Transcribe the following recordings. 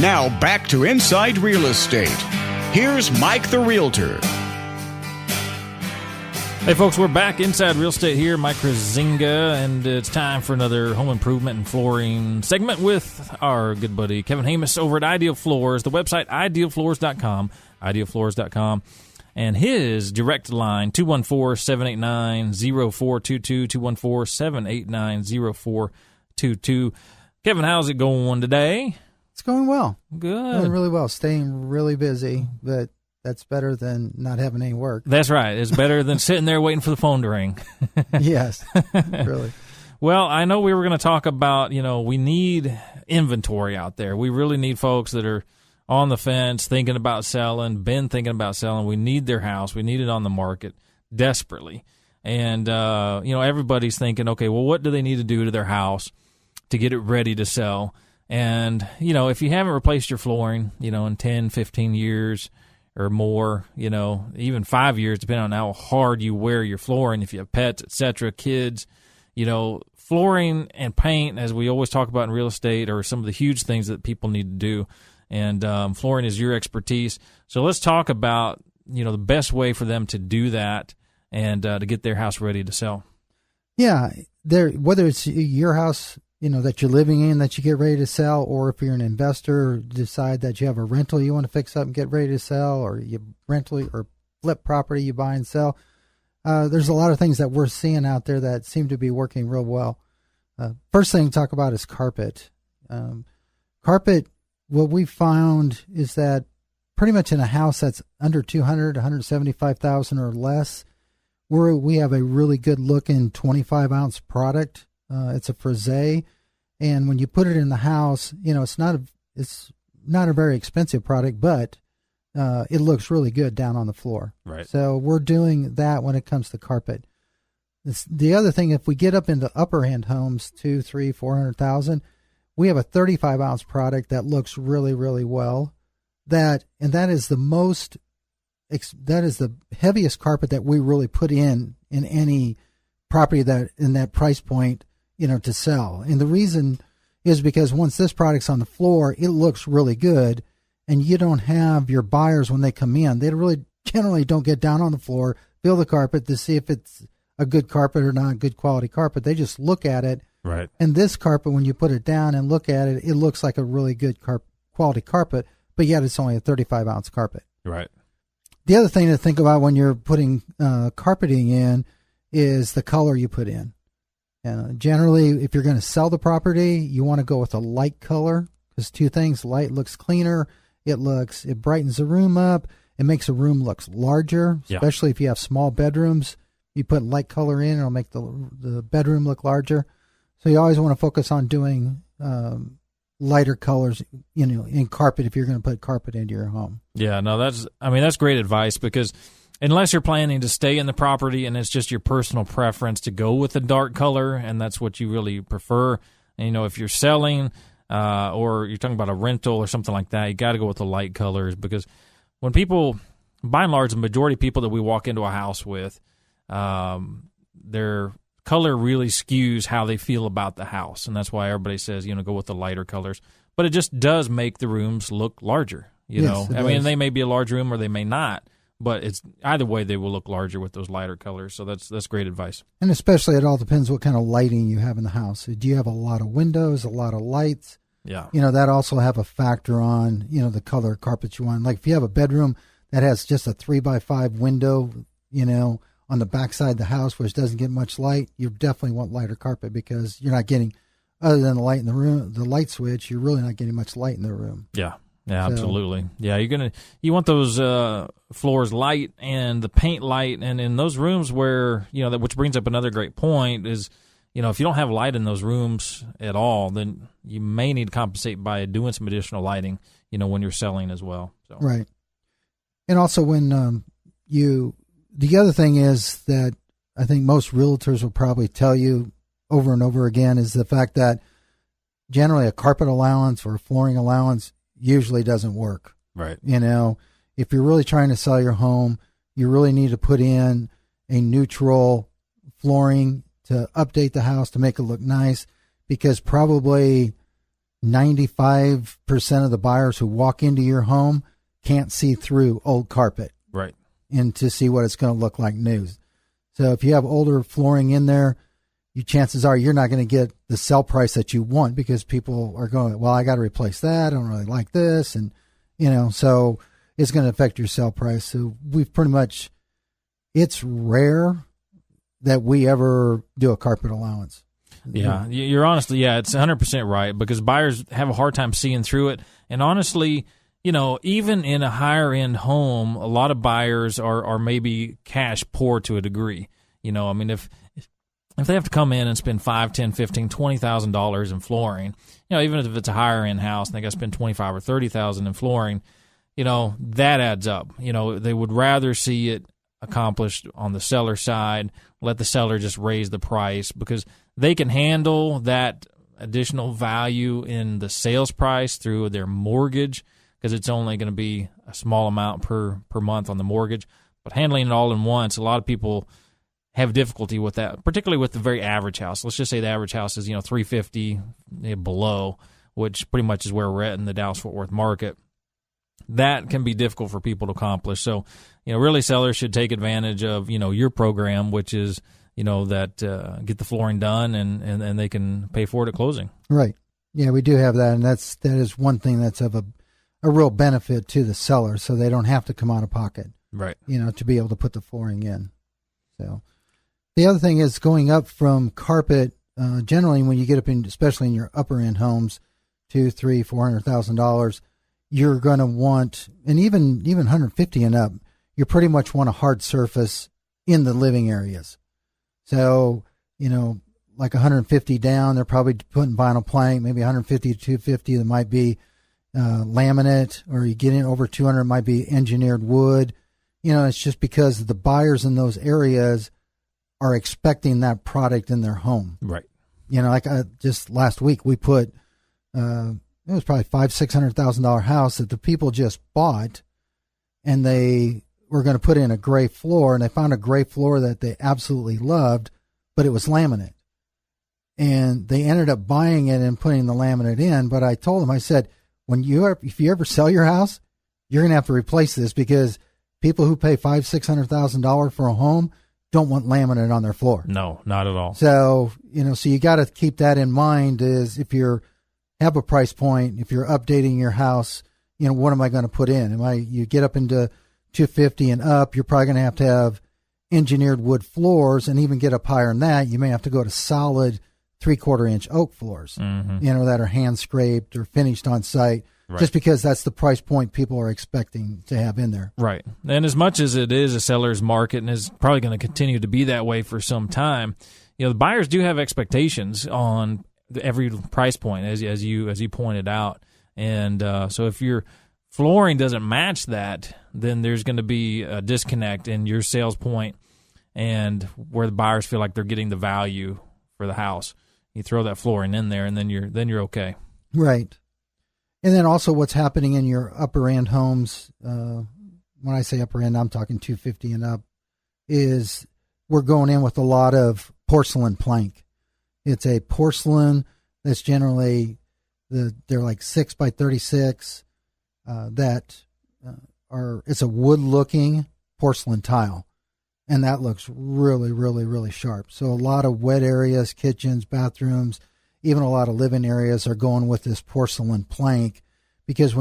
Now back to Inside Real Estate. Here's Mike the Realtor. Hey folks, we're back inside Real Estate here, Mike Kruizinga, and it's time for another home improvement and flooring segment with our good buddy Kevin Hamus over at Ideal Floors, the website idealfloors.com, idealfloors.com, and his direct line 214-789-0422, 214-789-0422. Kevin, how's it going today? It's going well. Good. Going really well. Staying really busy, but that's better than not having any work. That's right. It's better than sitting there waiting for the phone to ring. Yes, really. Well, I know we were going to talk about, we need inventory out there. We really need folks that are on the fence, thinking about selling, been thinking about selling. We need their house. We need it on the market desperately. And, everybody's thinking, okay, well, what do they need to do to their house to get it ready to sell? And, if you haven't replaced your flooring, in 10, 15 years or more, even 5 years, depending on how hard you wear your flooring, if you have pets, etc., kids, flooring and paint, as we always talk about in real estate, are some of the huge things that people need to do. And flooring is your expertise. So let's talk about, the best way for them to do that and to get their house ready to sell. Yeah, whether it's your house, that you're living in that you get ready to sell, or if you're an investor, decide that you have a rental you want to fix up and get ready to sell, or you rental or flip property you buy and sell. There's a lot of things that we're seeing out there that seem to be working real well. First thing to talk about is carpet. Carpet, what we found is that pretty much in a house that's under $200,000, $175,000 or less, we have a really good looking 25-ounce product. It's a Frise, and when you put it in the house, it's not a very expensive product, but it looks really good down on the floor. Right. So we're doing that when it comes to carpet. The other thing, if we get up into upper end homes, 200,000, 300,000, 400,000, we have a 35-ounce product that looks really, really well. That is the heaviest carpet that we really put in any property that in that price point, to sell. And the reason is because once this product's on the floor, it looks really good, and you don't have your buyers when they come in. They really generally don't get down on the floor, feel the carpet to see if it's a good carpet or not, good quality carpet. They just look at it. Right. And this carpet, when you put it down and look at it, it looks like a really good quality carpet, but yet it's only a 35-ounce carpet. Right. The other thing to think about when you're putting carpeting in is the color you put in. Generally, if you're going to sell the property, you want to go with a light color, because two things: light looks cleaner, it brightens the room up, it makes the room look larger, especially if you have small bedrooms. You put light color in, it'll make the bedroom look larger. So you always want to focus on doing lighter colors, in carpet if you're going to put carpet into your home. Yeah, no, that's great advice, because unless you're planning to stay in the property and it's just your personal preference to go with a dark color and that's what you really prefer, and, if you're selling or you're talking about a rental or something like that, you got to go with the light colors, because when people, by and large, the majority of people that we walk into a house with, their color really skews how they feel about the house, and that's why everybody says, go with the lighter colors. But it just does make the rooms look larger, Yes, I mean, they may be a large room or they may not, but it's either way they will look larger with those lighter colors. So that's great advice. And especially, it all depends what kind of lighting you have in the house. Do you have a lot of windows, a lot of lights? Yeah. That also have a factor on, the color carpet you want. Like if you have a bedroom that has just a 3x5 window, on the backside of the house, which doesn't get much light, you definitely want lighter carpet, because you're not getting, other than the light in the room, the light switch, you're really not getting much light in the room. Yeah. Yeah, absolutely. Yeah, you want those floors light and the paint light, and in those rooms where, which brings up another great point is, if you don't have light in those rooms at all, then you may need to compensate by doing some additional lighting, when you're selling as well. So. Right. And also when the other thing is that I think most realtors will probably tell you over and over again is the fact that generally a carpet allowance or a flooring allowance usually doesn't work. Right. If you're really trying to sell your home, you really need to put in a neutral flooring to update the house to make it look nice, because probably 95% of the buyers who walk into your home can't see through old carpet. Right. And to see what it's going to look like new. So if you have older flooring in there, chances are you're not going to get the sell price that you want because people are going, well, I got to replace that. I don't really like this. And, so it's going to affect your sell price. So we've pretty much, it's rare that we ever do a carpet allowance. Yeah, you're honestly, it's 100% right because buyers have a hard time seeing through it. And honestly, even in a higher end home, a lot of buyers are maybe cash poor to a degree. If they have to come in and spend $5,000, $10,000, $15,000, $20,000 in flooring, even if it's a higher end house and they got to spend $25,000 or $30,000 in flooring, that adds up. They would rather see it accomplished on the seller side, let the seller just raise the price because they can handle that additional value in the sales price through their mortgage because it's only going to be a small amount per month on the mortgage. But handling it all in once, a lot of people have difficulty with that, particularly with the very average house. Let's just say the average house is, $350 below, which pretty much is where we're at in the Dallas-Fort Worth market. That can be difficult for people to accomplish. So, really sellers should take advantage of, your program, which is, that get the flooring done and they can pay for it at closing. Right. Yeah, we do have that. And that is one thing that's of a real benefit to the seller. So they don't have to come out of pocket, right? To be able to put the flooring in. So the other thing is going up from carpet, generally when you get up in, especially in your upper end homes, $200,000, $300,000, $400,000, you're going to want, and even 150 and up, you pretty much want a hard surface in the living areas. So, like 150 down, they're probably putting vinyl plank, maybe 150 to 250, that might be laminate, or you get in over 200, it might be engineered wood. It's just because the buyers in those areas are expecting that product in their home. Right. Like just last week, we put, it was probably $500,000-$600,000 house that the people just bought, and they were going to put in a gray floor, and they found a gray floor that they absolutely loved, but it was laminate. And they ended up buying it and putting the laminate in. But I told them, I said, if you ever sell your house, you're going to have to replace this because people who pay $500,000-$600,000 for a home don't want laminate on their floor. No, not at all. So, so you got to keep that in mind is if you have a price point, if you're updating your house, what am I going to put in? You get up into 250 and up, you're probably going to have engineered wood floors, and even get up higher than that, you may have to go to solid 3/4 inch oak floors, that are hand scraped or finished on site, right, just because that's the price point people are expecting to have in there. Right. And as much as it is a seller's market and is probably going to continue to be that way for some time, the buyers do have expectations on every price point, as you pointed out. And so if your flooring doesn't match that, then there's going to be a disconnect in your sales point and where the buyers feel like they're getting the value for the house. You throw that flooring in there, and then you're okay. Right. And then also what's happening in your upper end homes, when I say upper end, I'm talking 250 and up, is we're going in with a lot of porcelain plank. It's a porcelain that's generally, they're like 6 by 36, it's a wood looking porcelain tile. And that looks really, really, really sharp. So a lot of wet areas, kitchens, bathrooms, even a lot of living areas are going with this porcelain plank because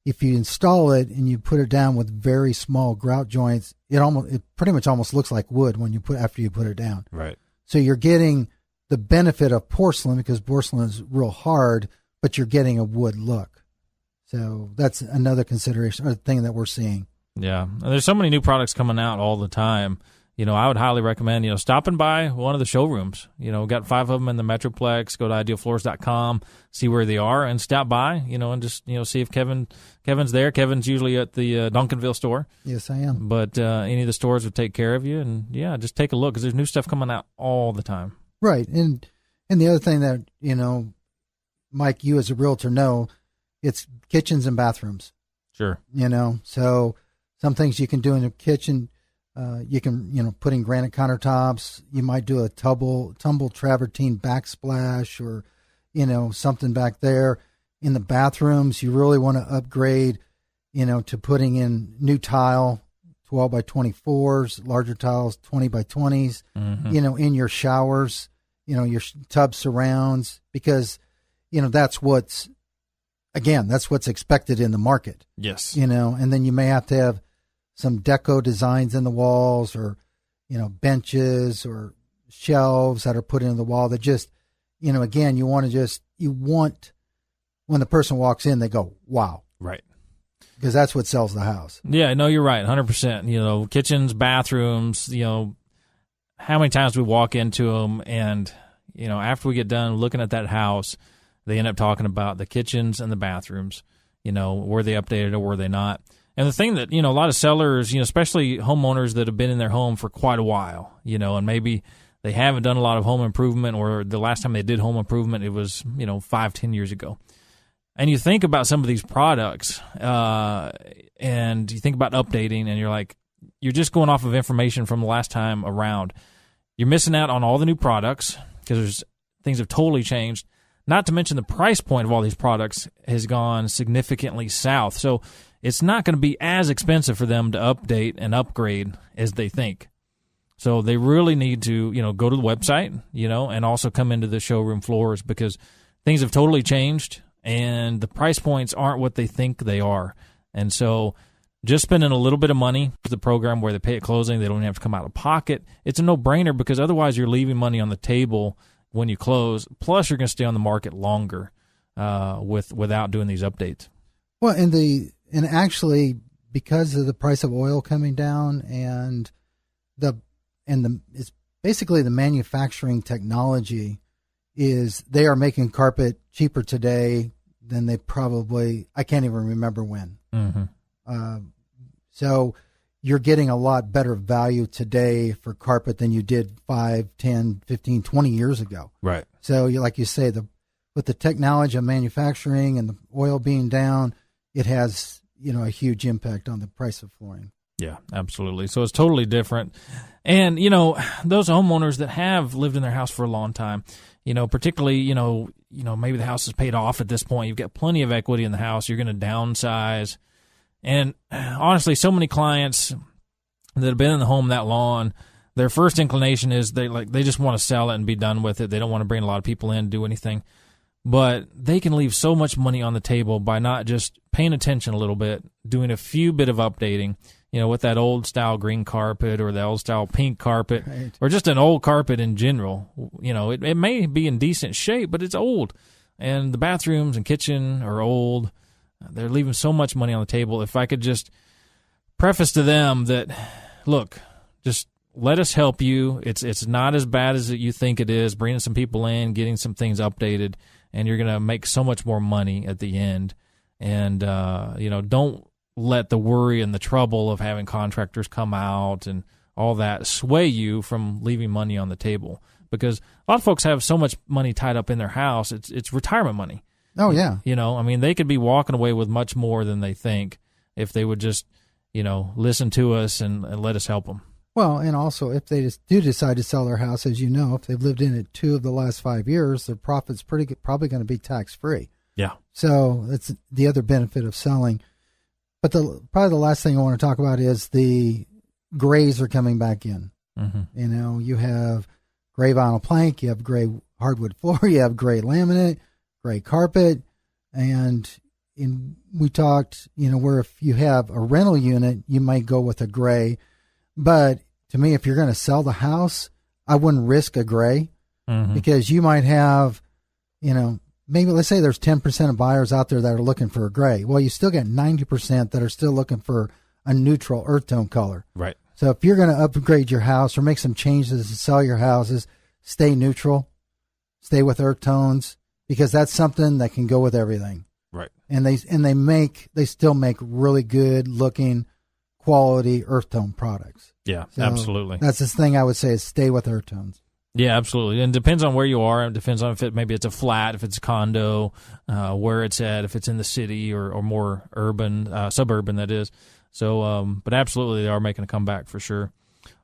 if you install it and you put it down with very small grout joints, it pretty much almost looks like wood after you put it down. Right. So you're getting the benefit of porcelain because porcelain is real hard, but you're getting a wood look. So that's another consideration or thing that we're seeing. Yeah, and there's so many new products coming out all the time. I would highly recommend, stopping by one of the showrooms. We've got 5 of them in the Metroplex. Go to idealfloors.com, see where they are, and stop by, and just, see if Kevin's there. Kevin's usually at the Duncanville store. Yes, I am. But any of the stores would take care of you, and, just take a look because there's new stuff coming out all the time. Right, and the other thing that, Mike, you as a realtor know, it's kitchens and bathrooms. Sure. So some things you can do in the kitchen, you can, put in granite countertops. You might do a tumble travertine backsplash, or, something back there. In the bathrooms, you really want to upgrade, to putting in new tile, 12 by 24s, larger tiles, 20 by 20s, in your showers, your tub surrounds, because, that's what's expected in the market. Yes. And then you may have to have some deco designs in the walls, or, benches or shelves that are put into the wall that just, again, you want when the person walks in, they go, wow. Right. Because that's what sells the house. Yeah, no, you're right, 100%. Kitchens, bathrooms, how many times we walk into them and, after we get done looking at that house, they end up talking about the kitchens and the bathrooms, were they updated or were they not? And the thing that, a lot of sellers, especially homeowners that have been in their home for quite a while, and maybe they haven't done a lot of home improvement, or the last time they did home improvement, it was, 5-10 years ago. And you think about some of these products, and you think about updating, and you're just going off of information from the last time around. You're missing out on all the new products because things have totally changed. Not to mention the price point of all these products has gone significantly south. So it's not going to be as expensive for them to update and upgrade as they think. So they really need to, go to the website, and also come into the showroom floors, because things have totally changed. And the price points aren't what they think they are. And so just spending a little bit of money for the program where they pay at closing, they don't even have to come out of pocket. It's a no-brainer, because otherwise you're leaving money on the table when you close. Plus, you're going to stay on the market longer without doing these updates. Well, and actually, because of the price of oil coming down, and it's basically the manufacturing technology is they are making carpet cheaper today than they probably, I can't even remember when. Mm-hmm. So you're getting a lot better value today for carpet than you did 5, 10, 15, 20 years ago. Right. So like you say, with the technology of manufacturing and the oil being down, it has, a huge impact on the price of flooring. Yeah, absolutely. So it's totally different. And, those homeowners that have lived in their house for a long time, particularly, maybe the house is paid off at this point. You've got plenty of equity in the house. You're going to downsize. And honestly, so many clients that have been in the home that long, their first inclination is they just want to sell it and be done with it. They don't want to bring a lot of people in, do anything. But they can leave so much money on the table by not just paying attention a little bit, doing a few bit of updating, with that old style green carpet or the old style pink carpet, right, or just an old carpet in general. It may be in decent shape, but it's old. And the bathrooms and kitchen are old. They're leaving so much money on the table. If I could just preface to them that, look, just let us help you. It's not as bad as you think it is. Bringing some people in, getting some things updated, and you're going to make so much more money at the end. And, don't let the worry and the trouble of having contractors come out and all that sway you from leaving money on the table. Because a lot of folks have so much money tied up in their house, it's retirement money. Oh, yeah. They could be walking away with much more than they think if they would just, listen to us and let us help them. Well, and also if they do decide to sell their house, as if they've lived in it 2 of the last 5 years, their profit's probably going to be tax-free. Yeah. So that's the other benefit of selling. But probably the last thing I want to talk about is the grays are coming back in. Mm-hmm. You have gray vinyl plank, you have gray hardwood floor, you have gray laminate, gray carpet, and we talked, where if you have a rental unit, you might go with a gray. But to me, if you're going to sell the house, I wouldn't risk a gray, because you might have, maybe let's say there's 10% of buyers out there that are looking for a gray. Well, you still got 90% that are still looking for a neutral earth tone color. Right. So if you're going to upgrade your house or make some changes to sell your houses, stay neutral, stay with earth tones, because that's something that can go with everything. Right. And they still make really good looking quality earth tone products. Yeah, so absolutely. That's the thing I would say is stay with earth tones. Yeah, absolutely. And it depends on where you are. It depends on if maybe it's a flat, if it's a condo, where it's at, if it's in the city or more urban, suburban, that is. So, but absolutely, they are making a comeback for sure.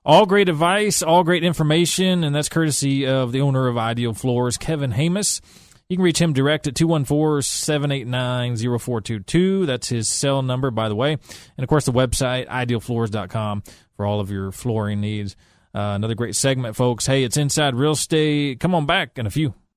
All great advice, all great information, and that's courtesy of the owner of Ideal Floors, Kevin Hamus. You can reach him direct at 214-789-0422. That's his cell number, by the way. And, of course, the website, idealfloors.com, for all of your flooring needs. Another great segment, folks. Hey, it's Inside Real Estate. Come on back in a few.